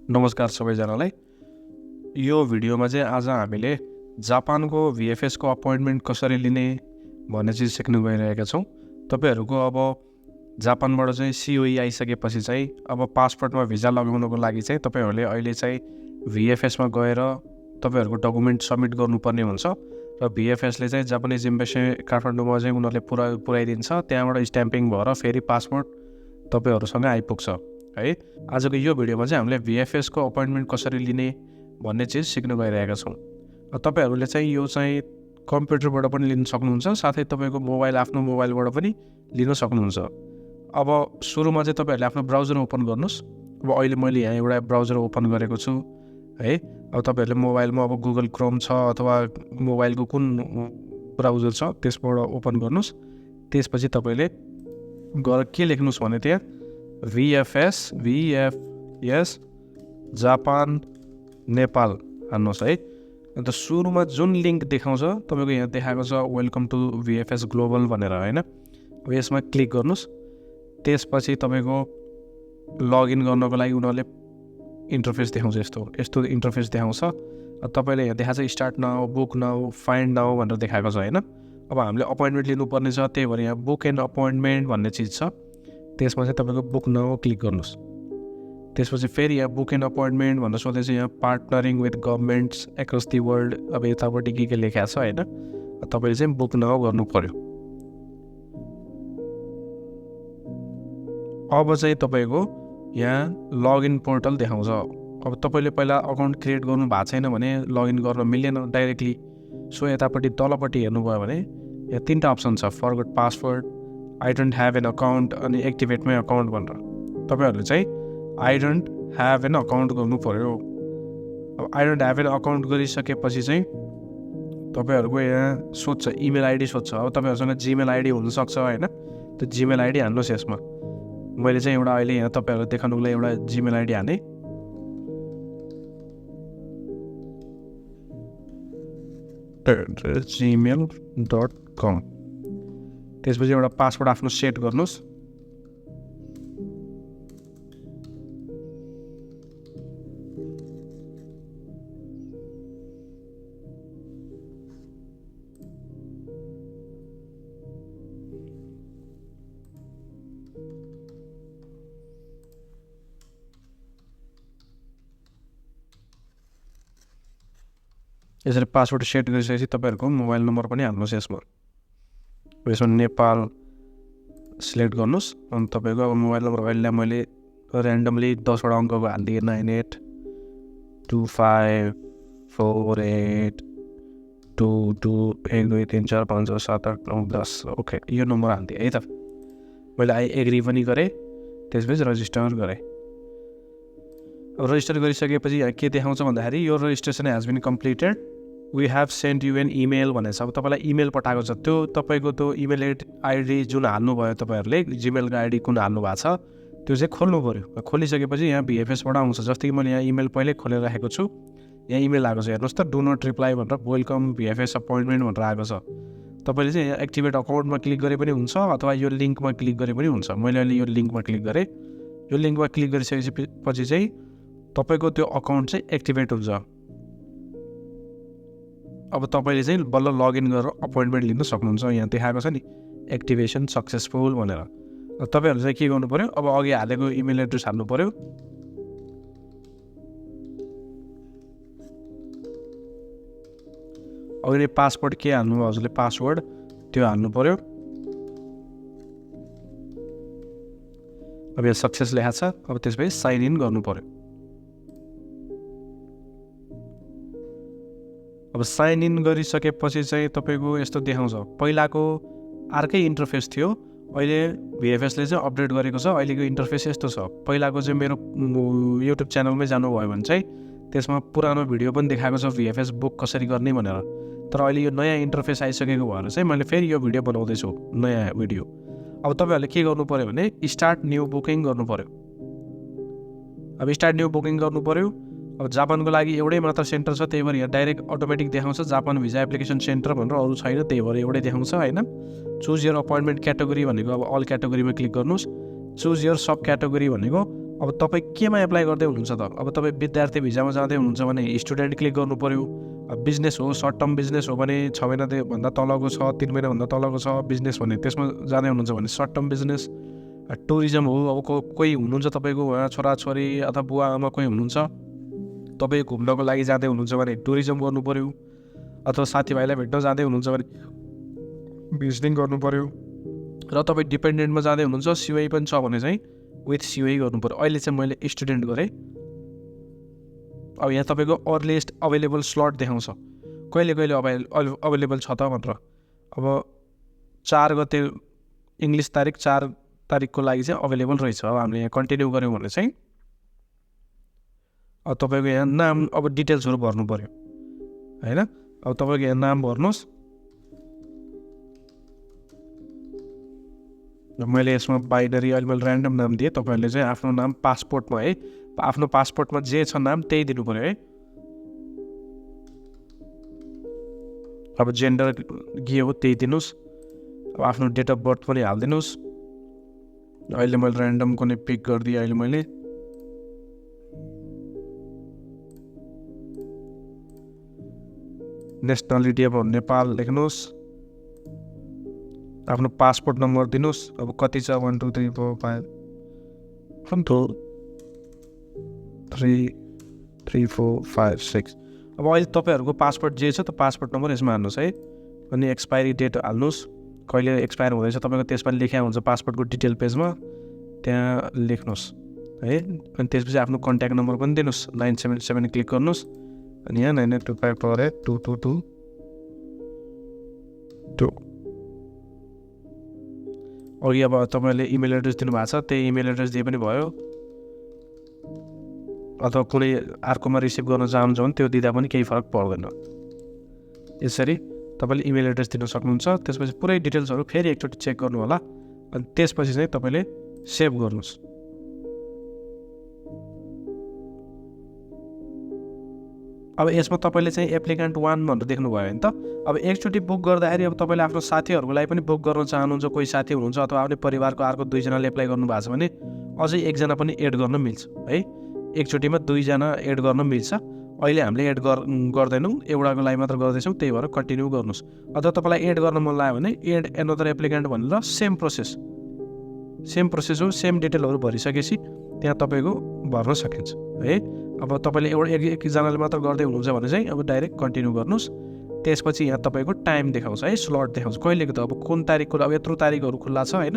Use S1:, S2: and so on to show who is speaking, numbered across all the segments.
S1: नमस्कार सबैजनालाई। यो भिडियोमा चाहिँ आज हामीले जापानको VFS को अपॉइन्टमेन्ट कसरी लिने भन्ने चिज सिक्न गइरहेका छौँ। तपाईहरुको अब जापानबाट चाहिँ COE आइसकेपछि चाहिँ अब पासपोर्टमा भिजा लगाउनको लागि चाहिँ तपाईहरुले अहिले चाहिँ VFS मा गएर तपाईहरुको डकुमेन्ट सबमिट गर्नुपर्ने हुन्छ र VFS ले चाहिँ जापानिज एम्बेसी काठमाडौँमा चाहिँ उनीहरुले पुर्याइदिन्छ। त्यहाँबाट स्ट्याम्पिङ भएर फेरि पासपोर्ट तपाईहरुसँग आइपुग्छ है। आजको यो भिडियोमा चाहिँ हामीले VFS को अपॉइन्टमेन्ट कसरी लिने भन्ने चिज सिक्न गइरहेका छौँ। तपाईहरुले चाहिँ यो चाहिँ कम्प्युटरबाट पनि लिन सक्नुहुन्छ, साथै तपाईको आफ्नो मोबाइलबाट पनि लिन सक्नुहुन्छ। अब सुरुमा चाहिँ तपाईहरुले आफ्नो ब्राउजर ओपन गर्नुस्। अब अहिले मैले यहाँ एउटा ब्राउजर ओपन गरेको छु है। अब तपाईहरुले मोबाइलमा अब गुगल क्रोम छ अथवा मोबाइलको कुन ब्राउजर छ त्यसबाट ओपन गर्नुस्। त्यसपछि तपाईले गएर के लेख्नुस् भने त्यहाँ VFS जापान नेपाल हान्नुस् है। अन्त सुरुमा जुन लिंक देखाउँछ तपाईको यहाँ देखाएको छ वेलकम टु VFS ग्लोबल भनेर हैन। अब यसमा क्लिक गर्नुस्। त्यसपछि तपाईको लगइन गर्नको लागि उनीहरुले इन्टरफेस देखाउँछ। यस्तो इन्टरफेस देखाउँछ। तपाईले यहाँ देखाएको छ start now, book now, find now भनेर देखाएको छ हैन। अब हामीले अपॉइन्टमेन्ट लिनुपर्ने छ, त्यही भएर यहाँ बुक एन्ड अपॉइन्टमेन्ट भन्ने चिज छ। त्यसमा चाहिँ तपाईको बुक नाउ क्लिक गर्नुस्। त्यसपछि फेरि यहाँ बुक एन्ड अपॉइन्टमेन्ट भनेर सोधेछ। यहाँ partnering with गभर्नमेन्ट्स across the world अब यतापट्टि के लेखेको छ हैन। तपाईले चाहिँ बुक नाउ गर्नु पर्यो। अब चाहिँ तपाईको यहाँ लगइन पोर्टल देखाउँछ। अब तपाईले पहिला अकाउन्ट क्रिएट गर्नु भएको छैन भने लगइन गर्न मिल्दैन डाइरेक्टली। सो यतापट्टि तलपट्टि हेर्नुभयो भने यहाँ तीनटा अप्सन छ, forgot password, I don't have an account अनि एक्टिभेट माई अकाउन्ट भनेर। तपाईहरुले चाहिँ I don't have an account गर्नु पर्यो। अब I don't have an account गरिसकेपछि चाहिँ तपाईहरुको यहाँ सोध्छ, इमेल आइडी सोध्छ। अब तपाईहरुसँग जीमेल आइडी हुन सक्छ हैन। त्यो जीमेल आइडी हान्नुस् यसमा। मैले चाहिँ एउटा अहिले यहाँ तपाईहरुलाई देखाउनको लागि एउटा जीमेल आइडी हाने। gmail.com। त्यसपछि एउटा पासवर्ड आफ्नो सेट गर्नुस्। यसरी पासवर्ड सेट गरिसकेपछि तपाईहरुको मोबाइल नम्बर पनि हाल्नुस् यसमा। यसमा नेपाल सिलेक्ट गर्नुस्। अनि तपाईको अब मोबाइल नम्बर अहिले मैले र्यान्डमली 10 वटा अङ्कको हाल्दिए 982548221234567891 ओके, यो नम्बर हाल्दिए है त। मैले एग्री पनि गरे। त्यसपछि रजिस्टर गरे। अब रजिस्टर गरिसकेपछि यहाँ के देखाउँछ भन्दाखेरि यो registration has been completed, we have sent you an email भनेछ। अब तपाईलाई इमेल पठाएको छ। त्यो तपाईको त्यो इमेल आइडी जुन हाल्नुभयो तपाईहरुले जीमेलको आइडी कुन हाल्नु भएको छ त्यो चाहिँ खोल्नु पर्यो। खोलिसकेपछि यहाँ VFS बाट आउँछ। जस्तै कि मैले यहाँ इमेल पहिले खोलेर राखेको छु। यहाँ इमेल आएको छ हेर्नुस् त, डु नट रिप्लाई भनेर वेलकम VFS अपॉइन्टमेन्ट भनेर आएको छ। तपाईले चाहिँ यहाँ एक्टिभेट अकाउन्टमा क्लिक गरे पनि हुन्छ अथवा यो लिंकमा क्लिक गरे पनि हुन्छ। मैले अहिले यो लिंकमा क्लिक गरे। यो लिंकमा क्लिक गरिसकेपछि चाहिँ तपाईको त्यो अकाउन्ट चाहिँ एक्टिभेट हुन्छ। अब तपाईले चाहिँ बल्ल लगइन गरेर अपॉइन्टमेन्ट लिन सक्नुहुन्छ। यहाँ देखाएको छ नि एक्टिभेसन सक्सेसफुल भनेर। तपाईहरुले चाहिँ के गर्नु पर्यो, अब अघि हालेको इमेल एड्रेस हाल्नु पर्यो। अघि पासवर्ड के हाल्नुभयो हजुरले पासवर्ड त्यो हाल्नु पर्यो। अब यहाँ सक्सेस लेखेको छ। अब त्यसपछि साइन इन गर्नु पर्यो। अब साइन इन गरिसकेपछि चाहिँ तपाईको यस्तो देखाउँछ। पहिलाको अर्कै इन्टरफेस थियो, अहिले VFS ले चाहिँ अपडेट गरेको छ। अहिलेको इन्टरफेस यस्तो छ। पहिलाको चाहिँ मेरो युट्युब च्यानलमै जानुभयो भने चाहिँ त्यसमा पुरानो भिडियो पनि देखाएको छ VFS बुक कसरी गर्ने भनेर। तर अहिले यो नयाँ इन्टरफेस आइसकेको भएर चाहिँ मैले फेरि यो भिडियो बनाउँदै छु, नयाँ भिडियो। अब तपाईहरुले के गर्नु पर्यो भने स्टार्ट न्यू बुकिङ गर्नु पर्यो। अब स्टार्ट न्यू बुकिङ गर्नु पर्यो। अब जापानको लागि एउटै मात्र सेन्टर छ, त्यही भएर यहाँ डाइरेक्ट अटोमेटिक देखाउँछ जापान भिजा एप्लिकेसन सेन्टर भनेर, अरू छैन। त्यही भएर एउटै देखाउँछ हैन। चुज योर अपॉइन्टमेन्ट क्याटेगोरी भनेको अब अल क्याटेगोरीमा क्लिक गर्नुस्। चुज योर सब क्याटेगोरी भनेको अब तपाईँ केमा एप्लाई गर्दै हुनुहुन्छ त? अब तपाईँ विद्यार्थी भिजामा जाँदै हुनुहुन्छ भने स्टुडेन्ट क्लिक गर्नु पऱ्यो। अब बिजनेस हो, सर्ट टर्म बिजनेस हो भने 6 महिनाभन्दा तलको छ, 3 महिनाभन्दा तलको छ बिजनेस भने त्यसमा जाँदै हुनुहुन्छ भने सर्ट टर्म बिजनेस। टुरिज्म हो, अब कोही हुनुहुन्छ तपाईँको उहाँ छोराछोरी अथवा बुवा आमा कोही हुनुहुन्छ, तपाईँ घुम्नको लागि जाँदै हुनुहुन्छ भने टुरिज्म गर्नु पऱ्यो। अथवा साथीभाइलाई भेट्न जाँदै हुनुहुन्छ भने भिजिटिङ गर्नु पऱ्यो। र तपाईँ डिपेन्डेन्टमा जाँदै हुनुहुन्छ, सिवाई पनि छ भने चाहिँ विथ सिवाई गर्नु पऱ्यो। अहिले चाहिँ मैले स्टुडेन्ट गरेँ। अब यहाँ तपाईँको अर्लिएस्ट अभाइलेबल स्लट देखाउँछ, कहिले कहिले अभाइलेबल छ त मात्र। अब 4 गते इङ्ग्लिस तारिक 4 तारिकको लागि चाहिँ अभाइलेबल रहेछ। अब हामीले यहाँ कन्टिन्यू गऱ्यौँ भने चाहिँ अब तपाईँको यहाँ नाम, अब डिटेल्सहरू भर्नु पऱ्यो होइन। अब तपाईँको यहाँ नाम भर्नुहोस्। मैले यसमा बाइनरी अहिले मैले ऱ्यान्डम नाम दिएँ। तपाईँहरूले चाहिँ आफ्नो नाम पासपोर्टमा है, आफ्नो पासपोर्टमा जे छ नाम त्यही दिनु पऱ्यो है। अब जेन्डर के हो त्यही दिनुहोस्। अब आफ्नो डेट अफ बर्थ पनि हालिदिनुहोस्। अहिले मैले ऱ्यान्डम कुनै पिक गरिदिएँ। अहिले मैले नेसनालिटी अब नेपाल लेख्नुहोस्। आफ्नो पासपोर्ट नम्बर दिनुहोस्। अब कति छ 1 2 3 4 5 1 2 3 3 4 5 6। अब अहिले तपाईँहरूको पासपोर्ट जे छ त पासपोर्ट नम्बर यसमा हाल्नुहोस् है। अनि एक्सपायरी डेट हाल्नुहोस्, कहिले एक्सपायर हुँदैछ तपाईँको त्यसमा लेखा हुन्छ पासपोर्टको डिटेल पेजमा, त्यहाँ लेख्नुहोस् है। अनि त्यसपछि आफ्नो कन्ट्याक्ट नम्बर पनि दिनुहोस्। 977 क्लिक गर्नुहोस्। अनि यहाँ 9825482222। अघि अब तपाईँले इमेल एड्रेस दिनुभएको छ, त्यही इमेल एड्रेस दिए पनि भयो। अथवा कुनै अर्कोमा रिसिभ गर्न चाहनुहुन्छ भने त्यो दिँदा पनि केही फरक पर्दैन। यसरी तपाईँले इमेल एड्रेस दिन सक्नुहुन्छ। त्यसपछि पुरै डिटेल्सहरू फेरि एकचोटि चेक गर्नु होला। अनि त्यसपछि चाहिँ तपाईँले सेभ गर्नुहोस्। अब यसमा तपाईँले चाहिँ एप्लिकेन्ट 1 भनेर देख्नुभयो नि त। अब एकचोटि बुक गर्दाखेरि अब तपाईँले आफ्नो साथीहरूको लागि पनि बुक गर्न चाहनुहुन्छ, कोही साथी हुनुहुन्छ अथवा आफ्नो परिवारको अर्को 2 जनाले एप्लाई गर्नु भएको छ भने अझै 1 जना पनि एड गर्न मिल्छ है। एकचोटिमा 2 जना एड गर्न मिल्छ। अहिले हामीले एड गर्दैनौँ, एउटाको लागि मात्र गर्दैछौँ, त्यही भएर कन्टिन्यू गर्नुहोस्। अथवा तपाईँलाई एड गर्न मन लाग्यो भने एड एनदर एप्लिकेन्ट भनेर सेम प्रोसेस हो। सेम डिटेलहरू भरिसकेपछि त्यहाँ तपाईँको भर्न सकिन्छ है। अब तपाईँले एकजनाले मात्र गर्दै हुनुहुन्छ भने चाहिँ अब डाइरेक्ट कन्टिन्यू गर्नुहोस्। त्यसपछि यहाँ तपाईँको टाइम देखाउँछ है, स्लट देखाउँछ कहिलेको त। अब कुन तारिकको, अब यत्रो तारिकहरू खुल्ला छ होइन।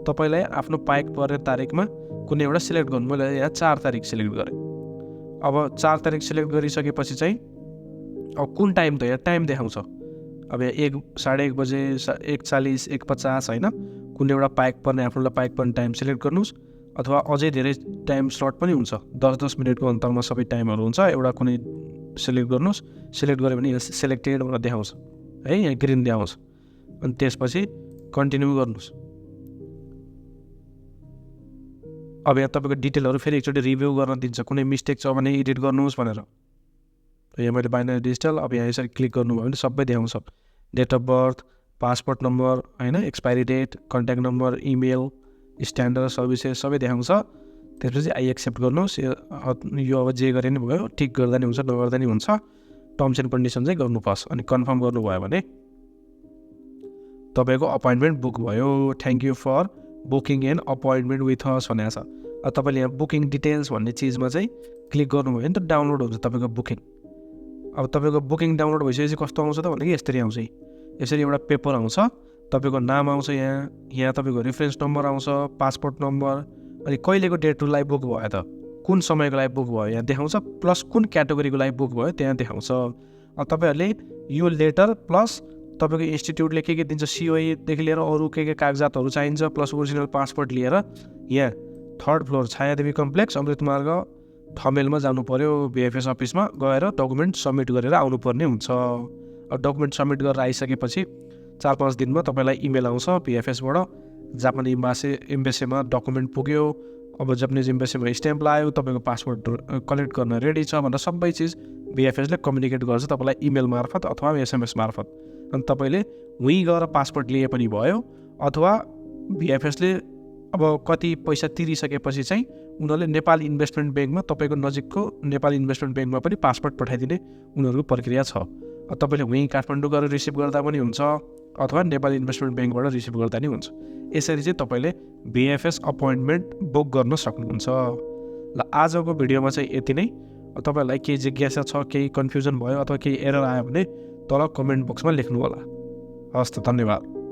S1: तपाईँलाई आफ्नो पाइक पर्ने तारिकमा कुनै एउटा सिलेक्ट गर्नु। मैले यहाँ 4 तारिक सिलेक्ट गरेँ। अब 4 तारिक सिलेक्ट गरिसकेपछि चाहिँ अब कुन टाइम त यहाँ टाइम देखाउँछ। अब यहाँ 1 साढे 1 बजे 1:40 1:50 होइन। कुनै एउटा पाइक पर्ने, आफूलाई पाइक पर्ने टाइम सिलेक्ट गर्नुहोस्। अथवा अझै धेरै टाइम स्लट पनि हुन्छ, 10-10 मिनटको अन्तरमा सबै टाइमहरू हुन्छ। एउटा कुनै सिलेक्ट गर्नुहोस्। सिलेक्ट गऱ्यो भने यहाँ सेलेक्टेड भनेर देखाउँछ है, यहाँ ग्रिन देखाउँछ। अनि त्यसपछि कन्टिन्यू गर्नुहोस्। अब यहाँ तपाईँको डिटेलहरू फेरि एकचोटि रिभ्यू गर्न दिन्छ, कुनै मिस्टेक छ भने एडिट गर्नुहोस् भनेर। यहाँ मैले बाइनरी डिजिटल, अब यहाँ यसरी क्लिक गर्नुभयो भने सबै देखाउँछ। Date of birth, passport number होइन, expiry date, contact number, email, standard services सबै देखाउँछ। त्यसपछि आई एक्सेप्ट गर्नुहोस्। यो अब जे गरे नि भयो, ठिक गर्दा नि हुन्छ, नगर्दा नि हुन्छ। टर्म्स एन्ड कन्डिसन चाहिँ गर्नुपर्छ। अनि कन्फर्म गर्नुभयो भने तपाईँको अपोइन्टमेन्ट बुक भयो। Thank you for booking an appointment with us भनेको छ। अब तपाईँले यहाँ बुकिङ डिटेल्स भन्ने चिजमा चाहिँ क्लिक गर्नुभयो भने त डाउनलोड हुन्छ तपाईँको बुकिङ। अब तपाईँको बुकिङ डाउनलोड भइसकेपछि कस्तो आउँछ त भनेदेखि यसरी आउँछ। यसरी एउटा पेपर आउँछ, तपाईँको नाम आउँछ, यहाँ तपाईँको रेफरेन्स नम्बर आउँछ, पासपोर्ट नम्बर, अनि कहिलेको डेटको लागि बुक भयो त, कुन समयको लागि बुक भयो यहाँ देखाउँछ, प्लस कुन क्याटेगोरीको लागि बुक भयो त्यहाँ देखाउँछ। अब तपाईँहरूले यो लेटर प्लस तपाईँको इन्स्टिट्युटले के दिन्छ, सिओईदेखि लिएर अरू के कागजातहरू चाहिन्छ, प्लस ओरिजिनल पासपोर्ट लिएर यहाँ 3rd फ्लोर छायादेवी कम्प्लेक्स अमृत मार्ग थमेलमा जानु पऱ्यो। VFS अफिसमा गएर डकुमेन्ट सब्मिट गरेर आउनुपर्ने हुन्छ। अब डकुमेन्ट सब्मिट गरेर आइसकेपछि 4-5 दिनमा तपाईँलाई इमेल आउँछ VFSबाट, जापानी एम्बेसीमा डकुमेन्ट पुग्यो। अब जापानिज एम्बेसीमा स्ट्याम्प लगायो, तपाईँको पासपोर्ट कलेक्ट गर्न रेडी छ भनेर सबै चिज VFSले कम्युनिकेट गर्छ तपाईँलाई इमेल मार्फत अथवा SMS मार्फत। अनि तपाईँले उहीँ गएर पासपोर्ट लिए पनि भयो, अथवा VFSले अब कति पैसा तिरिसकेपछि चाहिँ उनीहरूले नेपाल इन्भेस्टमेन्ट ब्याङ्कमा तपाईँको नजिकको नेपाल इन्भेस्टमेन्ट ब्याङ्कमा पनि पासपोर्ट पठाइदिने उनीहरूको प्रक्रिया छ। तपाईँले उहीँ काठमाडौँ गएर रिसिभ गर्दा पनि हुन्छ अथवा नेपाल इन्भेस्टमेन्ट ब्याङ्कबाट रिसिभ गर्दा नि हुन्छ। यसरी चाहिँ तपाईँले VFS अपोइन्टमेन्ट बुक गर्न सक्नुहुन्छ। ल आजको भिडियोमा चाहिँ यति नै। तपाईँहरूलाई केही जिज्ञासा छ, केही कन्फ्युजन भयो अथवा केही एरर आयो भने तल कमेन्ट बक्समा लेख्नु होला। हस् त, धन्यवाद।